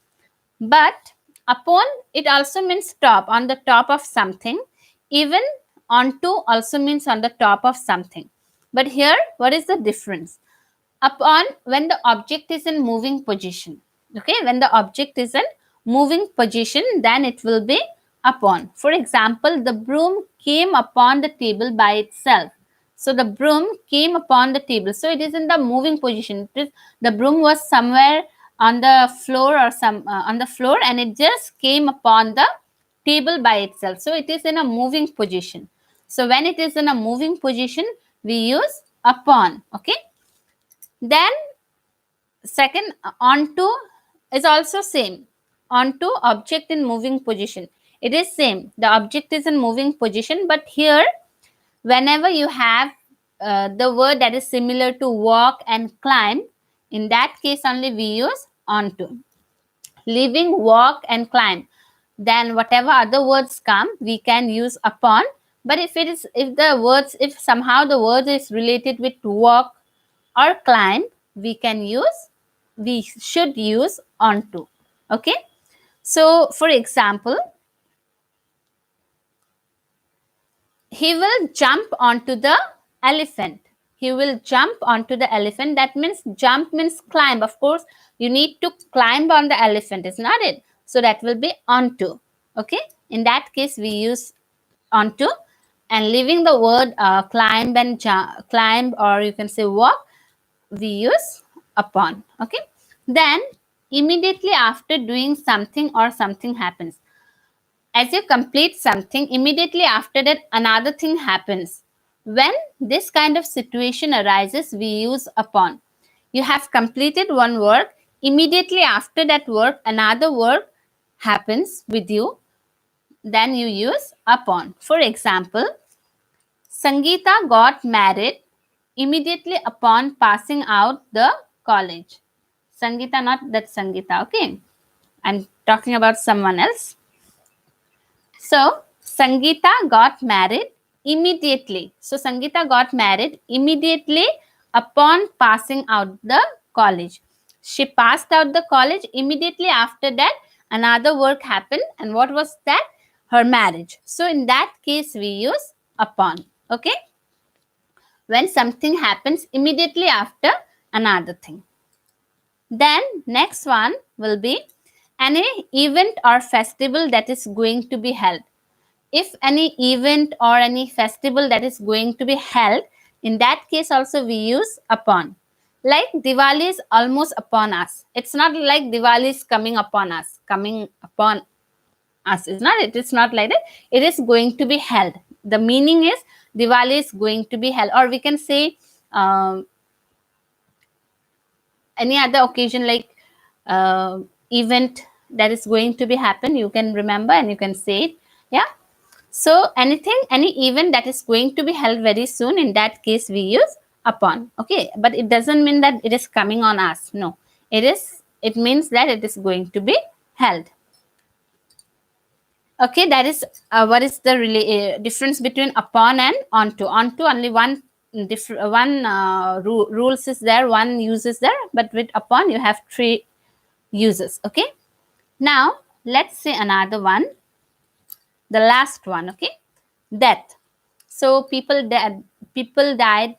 But upon, it also means top, on the top of something. Even onto also means on the top of something. But here what is the difference? Upon, when the object is in moving position. Okay, when the object is in moving position, then it will be upon. For example, the broom came upon the table by itself. So the broom came upon the table, so it is in the moving position. It is, the broom was somewhere on the floor or on the floor, and it just came upon the table by itself, so it is in a moving position. So when it is in a moving position, we use upon. Okay, then second, onto is also same. Onto, object in moving position, it is same. The object is in moving position, but here whenever you have the word that is similar to walk and climb, in that case only we use onto. Living, walk and climb, then whatever other words come, we can use upon. But if somehow the word is related with walk or climb, we should use onto. Okay, so for example, he will jump onto the elephant. He will jump onto the elephant. That means jump means climb. Of course, you need to climb on the elephant, is not it? So that will be onto. Okay, in that case we use onto. And leaving the word climb and climb, or you can say walk, we use upon. Okay, then immediately after doing something or something happens. As you complete something, immediately after that another thing happens. When this kind of situation arises, we use upon. You have completed one work, immediately after that work another work happens with you, then you use upon. For example, Sangeeta got married immediately upon passing out the college. Sangeeta, not that Sangeeta, okay? I'm talking about someone else. So, Sangeeta got married immediately. So Sangeeta got married immediately upon passing out the college. She passed out the college. Immediately after that, another work happened. And what was that? Her marriage. So in that case, we use upon. Okay. When something happens immediately after another thing. Then next one will be any event or festival that is going to be held. If any event or any festival that is going to be held, in that case also we use upon. Like Diwali is almost upon us. It's not like Diwali is coming upon us. Coming upon us is not. It is not like that. It is going to be held. The meaning is Diwali is going to be held. Or we can say any other occasion like event that is going to be happen. You can remember and you can say it. Yeah. So anything, any event that is going to be held very soon, in that case we use upon. Okay, but it doesn't mean that it is coming on us. No, it means that it is going to be held. Okay, that is what is the difference between upon and onto. Onto only one rules is there, one use is there, but with upon you have three uses. Okay, now let's say another one, the last one. Okay, death. So people died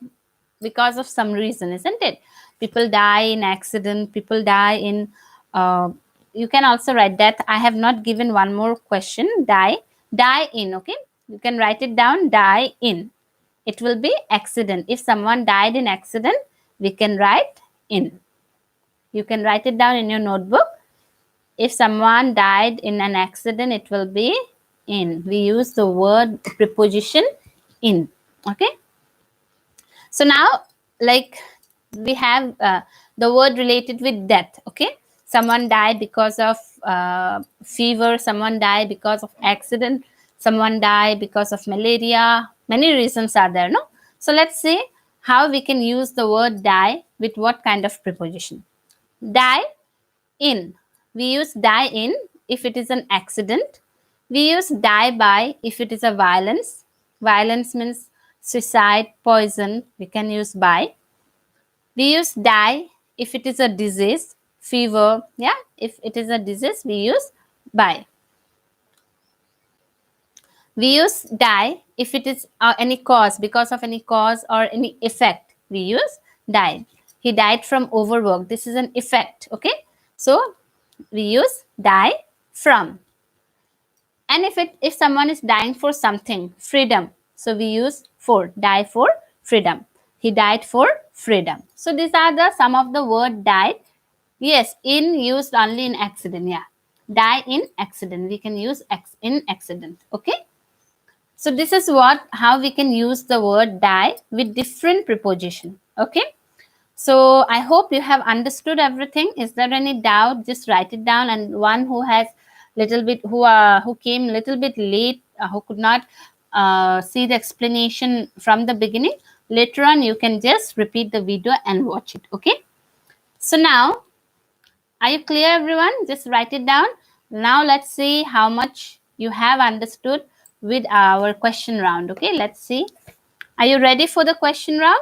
because of some reason, isn't it? People die in accident, people die in you can also write death. I have not given one more question. Die in. Okay, you can write it down. Die in, it will be accident. If someone died in accident, we can write in. You can write it down in your notebook. If someone died in an accident, it will be in. We use the word preposition in. Okay, so now like we have the word related with death. Okay, someone died because of fever, someone died because of accident, someone died because of malaria. Many reasons are there, no? So let's see how we can use the word die with what kind of preposition. Die in, we use die in if it is an accident. We use die by if it is a violence. Violence means suicide, poison, we can use by. We use die if it is a disease, fever. Yeah, if it is a disease, we use by. We use die if it is any cause, because of any cause or any effect, we use died. He died from overwork, this is an effect. Okay, so we use die from. And if someone is dying for something, freedom, so we use for, die for freedom. He died for freedom. So these are the some of the word died. Yes, in used only in accident. Yeah, die in accident, we can use in accident. Okay, so this is how we can use the word die with different preposition. Okay, so I hope you have understood everything. Is there any doubt? Just write it down. And one who has little bit who came little bit late, who could not see the explanation from the beginning, later on you can just repeat the video and watch it. Okay. So now, are you clear, everyone? Just write it down. Now let's see how much you have understood with our question round. Okay. Let's see. Are you ready for the question round?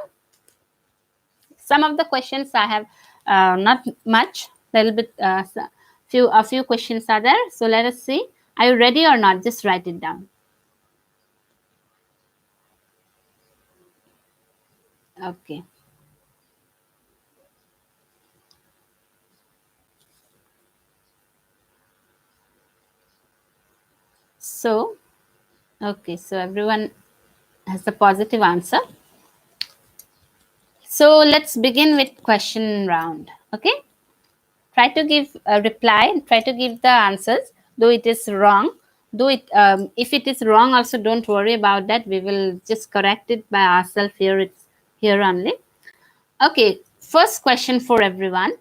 Some of the questions I have not much, little bit, a few questions are there. So let us see. Are you ready or not? Just write it down. Okay. So, okay. So everyone has a positive answer. So let's begin with question round. Okay. Try to give a reply. Try to give the answers. Though it is wrong, if it is wrong, also don't worry about that. We will just correct it by ourselves here. It's here only. Okay. First question for everyone.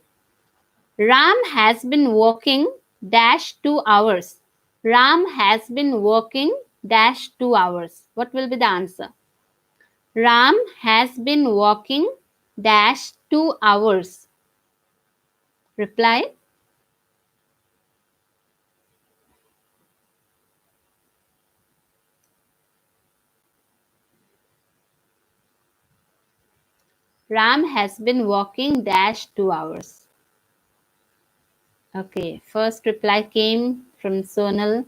Ram has been working dash 2 hours. Ram has been working dash 2 hours. What will be the answer? Ram has been walking dash 2 hours. Reply. Ram has been walking dash 2 hours. Okay, first reply came from Sonal.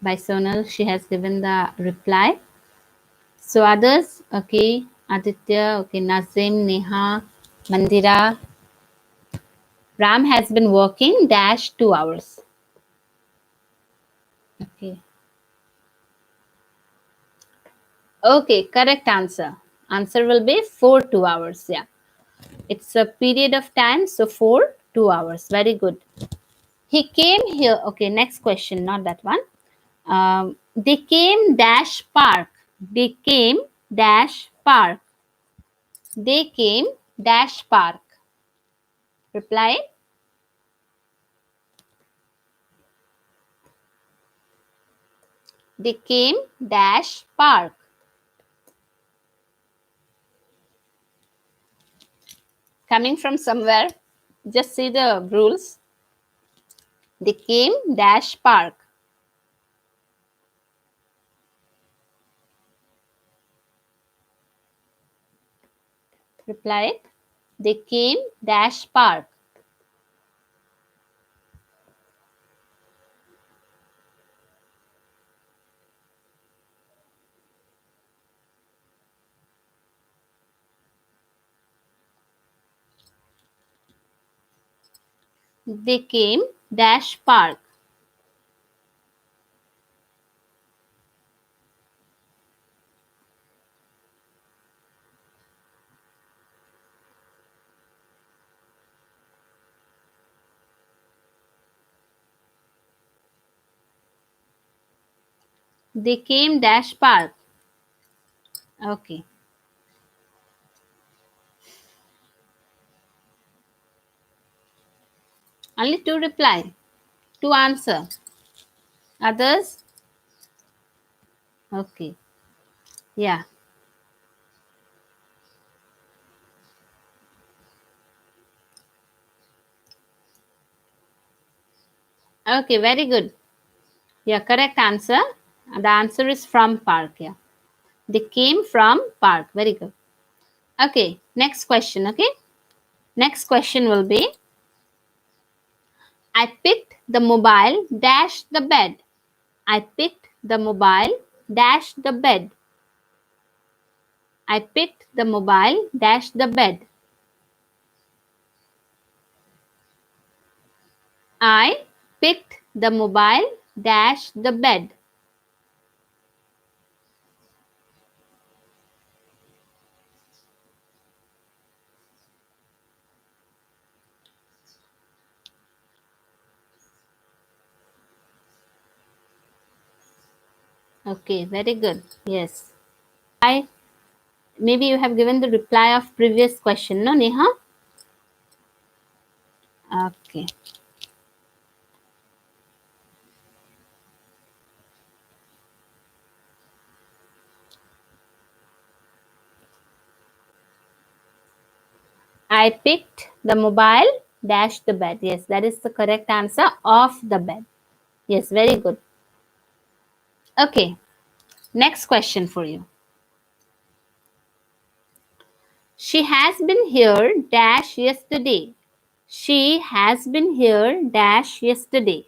By Sonal, she has given the reply. So others, okay, Aditya, okay, Nazim, Neha, Mandira. Ram has been working dash 2 hours. Okay. Okay, correct answer. Answer will be for 2 hours. Yeah. It's a period of time, so for 2 hours. Very good. He came here. Okay, next question, not that one. They came dash park. They came dash park. They came dash park. Reply. They came dash park. Coming from somewhere. Just see the rules. They came dash park. Reply. They came dash park. They came dash park. They came dash park. Okay. Only two reply. Two answer. Others? Okay. Yeah. Okay, very good. Yeah, correct answer. The answer is from park. Yeah. They came from park. Very good. Okay, next question. Okay. Next question will be I picked the mobile dash the bed. I picked the mobile dash the bed. I picked the mobile dash the bed. I picked the mobile dash the bed. Okay, very good. Yes. I maybe you have given the reply of previous question, no, Neha? Okay. I picked the mobile dash the bed. Yes, that is the correct answer of the bed. Yes, very good. Okay, next question for you. She has been here dash yesterday. She has been here dash yesterday.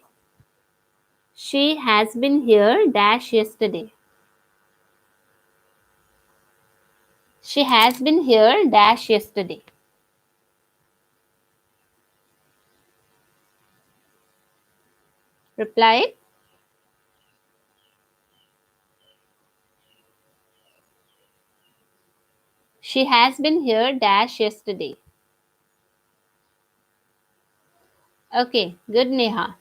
She has been here dash yesterday. She has been here dash yesterday. Reply. She has been here dash yesterday. Okay, good Neha.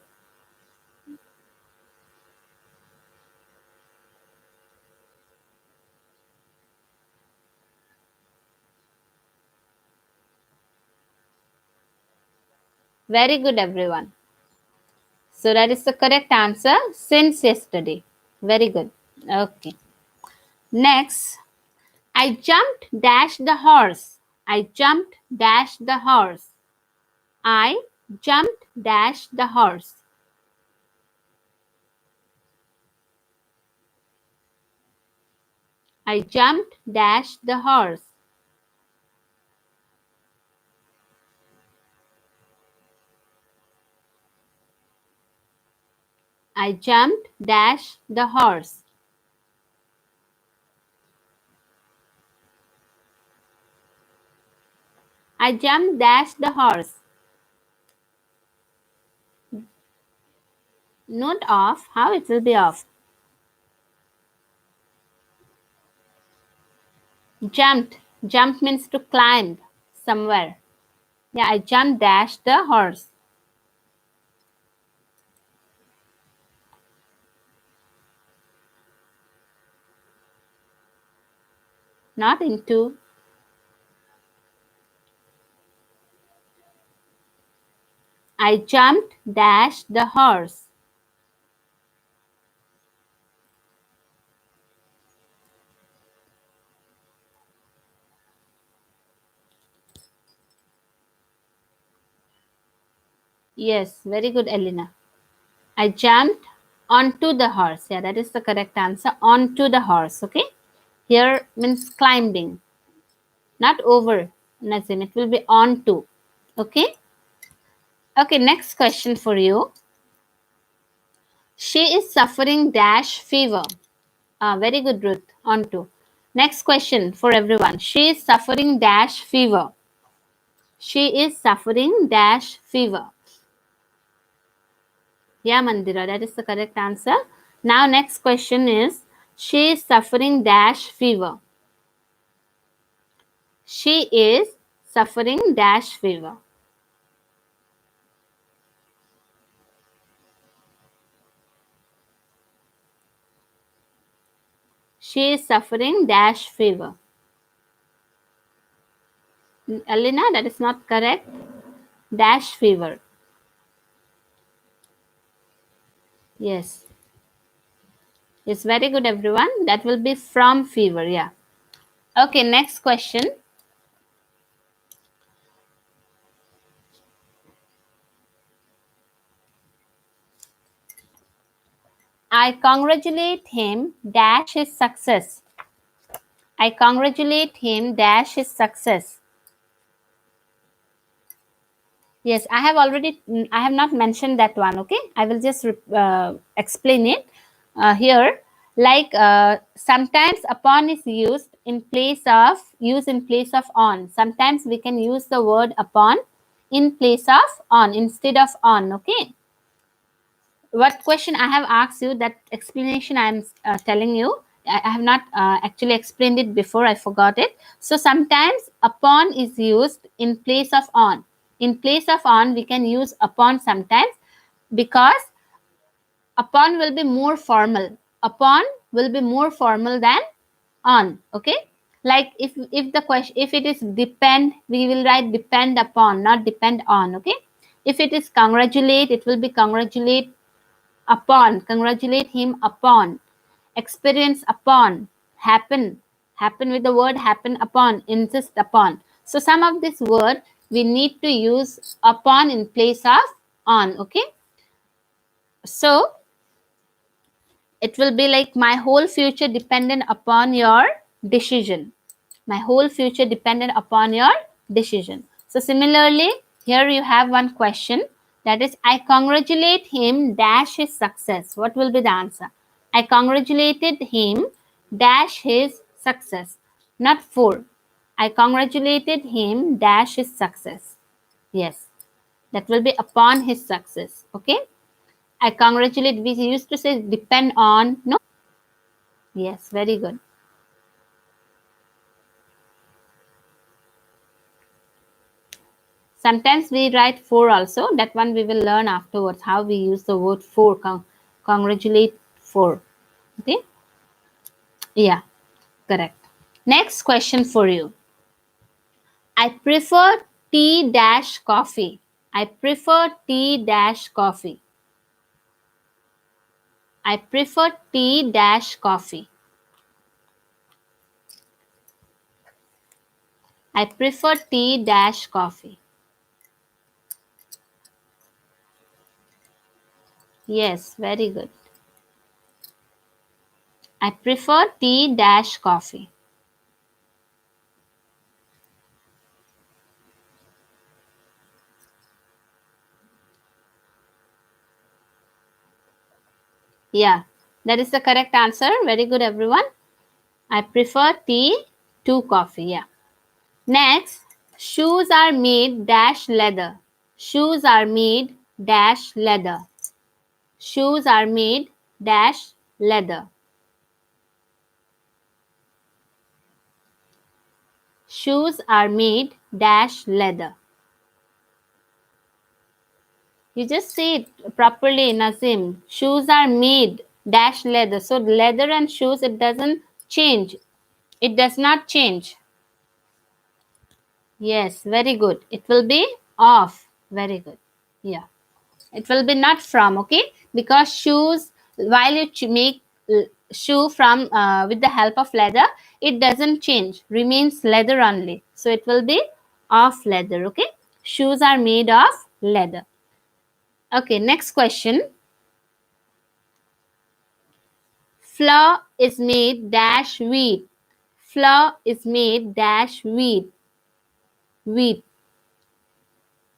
Very good everyone. So that is the correct answer since yesterday. Very good. Okay. Next, I jumped dash the horse. I jumped dash the horse. I jumped dash the horse. I jumped dash the horse. I jumped dash the horse. I jumped dash the horse. Not off. How it will be off? Jumped. Jump means to climb somewhere. Yeah, I jumped dash the horse. Not into. I jumped dash the horse. Yes, very good, Elena. I jumped onto the horse. Yeah, that is the correct answer. Onto the horse. Okay. Here means climbing, not over. Nazim, it will be onto. Okay. Okay. Next question for you. She is suffering dash fever. Very good, Ruth. Onto. Next question for everyone. She is suffering dash fever. She is suffering dash fever. Yeah, Mandira, that is the correct answer. Now, next question is she is suffering dash fever. She is suffering dash fever. She is suffering dash fever. Alina, that is not correct. Dash fever. Yes. Yes, very good, everyone. That will be from fever. Yeah. Okay, next question. I congratulate him dash his success. I congratulate him dash his success. Yes, I have already, I have not mentioned that one. Okay, I will just explain it here. Like sometimes upon is used in place of on. Sometimes we can use the word upon in place of on instead of on. Okay, what question I have asked you, that explanation I am telling you. I have not actually explained it before. I forgot it. So sometimes upon is used in place of on. In place of on, we can use upon sometimes because upon will be more formal. Upon will be more formal than on. Okay. Like if the question, if it is depend, we will write depend upon, not depend on. Okay. If it is congratulate, it will be congratulate upon, congratulate him upon, experience upon, happen with the word happen upon, insist upon. So some of this word we need to use upon in place of on. Okay, so it will be like my whole future dependent upon your decision. My whole future dependent upon your decision. So similarly, here you have one question, that is, I congratulate him dash his success. What will be the answer? I congratulated him dash his success, not for. I congratulated him dash his success. Yes, that will be upon his success. Okay. I congratulate, we used to say depend on, no? Yes, very good. Sometimes we write for also. That one we will learn afterwards, how we use the word for, congratulate for. Okay. Yeah, correct. Next question for you. I prefer tea dash coffee. I prefer tea dash coffee. I prefer tea dash coffee. I prefer tea dash coffee. Yes, very good. I prefer tea dash coffee. Yeah, that is the correct answer. Very good, everyone. I prefer tea to coffee. Yeah. Next, shoes are made dash leather. Shoes are made dash leather. Shoes are made dash leather. Shoes are made dash leather. You just say it properly, Nazim. Shoes are made dash leather. So leather and shoes, it doesn't change. It does not change. Yes, very good. It will be of. Very good. Yeah. It will be not from, okay? Because shoes, while you make shoe from with the help of leather, it doesn't change. Remains leather only. So it will be of leather, okay? Shoes are made of leather. Okay, next question. Flour is made dash wheat. Flour is made dash wheat. Wheat.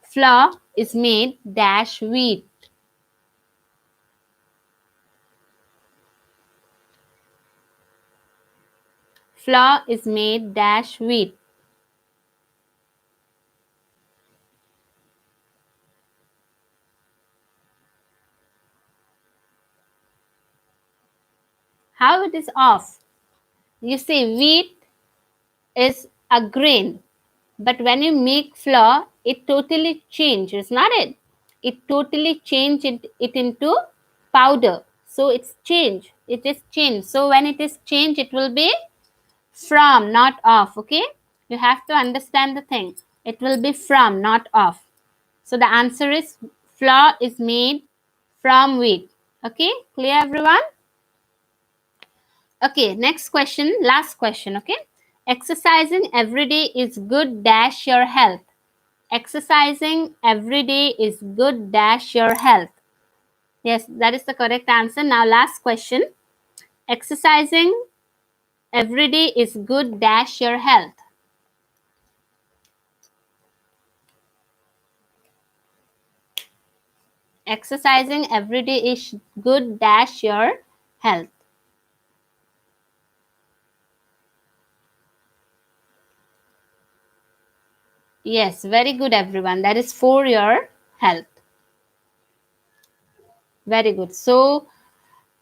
Flour is made dash wheat. Flour is made dash wheat. How it is off? You see, wheat is a grain, but when you make flour, it totally changes, not it? It totally changes it into powder. So it's change. It is changed. So when it is changed, it will be from, not of. Okay, you have to understand the thing. It will be from, not of. So the answer is flour is made from wheat. Okay, clear, everyone? Okay, next question, last question. Okay, exercising every day is good dash your health. Exercising every day is good dash your health. Yes, that is the correct answer. Now last question. Exercising every day is good dash your health. Exercising every day is good dash your health. Yes, very good, everyone. That is for your health. Very good. So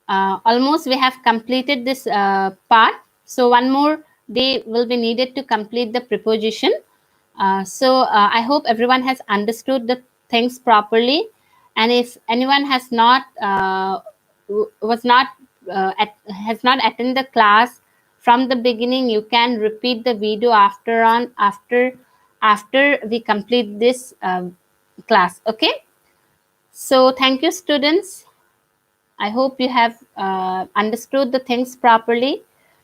almost we have completed this part. So one more day will be needed to complete the preposition. I hope everyone has understood the things properly, and if anyone has not was not has not attended the class from the beginning, you can repeat the video after we complete this class. Okay, so thank you, students. I hope you have understood the things properly.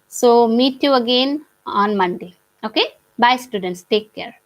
So meet you again on Monday. Okay, bye, students. Take care.